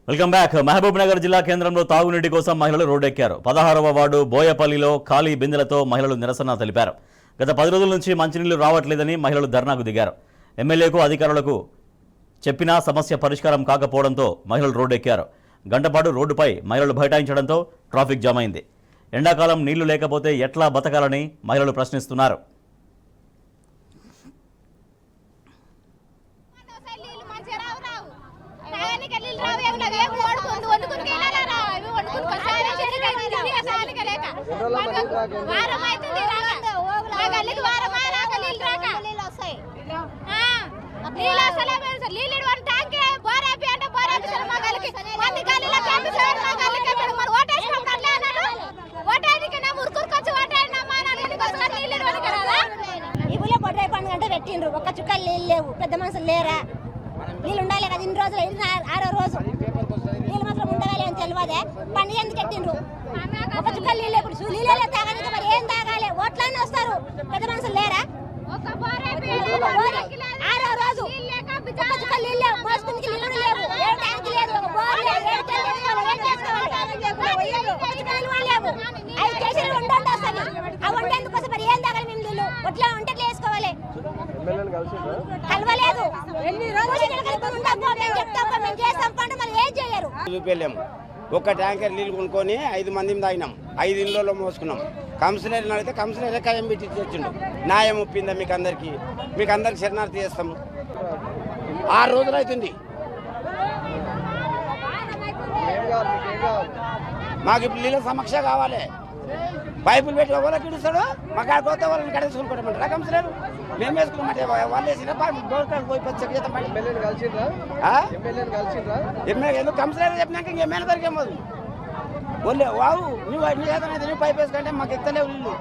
Welcome back. Mahabub Nagar జిల్లా కేంద్రంలో తాగునీటి కోసం మహిళలు రోడ్డెక్కారు. 16వ వార్డు బోయపల్లిలో ఖాళీ బిందెలతో మహిళలు నిరసన తెలిపారు. గత 10 రోజుల నుంచి మంచినీళ్లు రావట్లేదని మహిళలు ధర్నాకు దిగారు. ఎమ్మెల్యేకు అధికారులకు చెప్పినా సమస్య పరిష్కారం కాకపోవడంతో మహిళలు రోడ్డెక్కారు. గంటపాటు రోడ్డుపై మహిళలు బైఠాయించడంతో ట్రాఫిక్ జామ్ అయింది. ఎండాకాలం నీళ్లు లేకపోతే ఎట్లా బతకాలని మహిళలు ప్రశ్నిస్తున్నారు. పెట్టిండ్రు ఒక్క చుక్కలు నీళ్ళు లేవు. పెద్ద మనుషులు లేరా? నీళ్ళు ఉండాలి కదా. ఇన్ని రోజులు 6వ రోజు నీళ్ళు మాత్రం ఉండగాలి అని తెలియదే. పని ఎందుకు పెట్టిండ్రు? ఒక చుక్కలు నీళ్ళు ఇప్పుడు నీళ్ళే తాగడానికి మరి ఏం తాగాలి? ఓట్లన్నీ వస్తారు. పెద్ద మనుషులు లేరా? 6వ రోజు ఒక్క చుక్కలు నీళ్ళు లేవు. మోసుకునికి నీళ్ళు లేవు. ఏ ట్యాంక్ లేదు. ఒక బోర్ లేదు. ఏ లేవు. అవి చేసి వండండి వస్తుంది. ఆ వండేందుకు కోసం మరి ఏం తాగాలి? మేము నీళ్ళు ఒట్లా ఉంటే వేసుకోవాలి. కలవలేదు. ఒక్క ట్యాంకర్ నీళ్ళు కొనుక్కొని 5 మందిని తాగినాం. 5 ఇళ్ళలో మోసుకున్నాం. కౌన్సిలర్ అడిగితే కౌన్సిలర్ కాయం పెట్టి తెచ్చిండు. న్యాయం ఒప్పిందా? మీకు అందరికి శరణార్థి చేస్తాము. 6 రోజులు అవుతుంది. మాకు ఇప్పుడు నీళ్ళ సమక్ష కావాలి. పైపులు పెట్టి ఎవరికి ఇడుస్తాడు? మాకు ఆడ కొత్త వాళ్ళని కడేసుకుంటామంటారా కౌన్సిలర్? మేము వేసుకున్నామంటే వాళ్ళు వేసిన పోయి ఎందుకు కౌన్సిలర్ చెప్పినాక ఇంకెమ్మెల్యే దొరికేమోదు. ఒళ్ళే వావు నువ్వు పైపు వేసుకుంటే మాకు ఎత్తలేవు నీళ్ళు.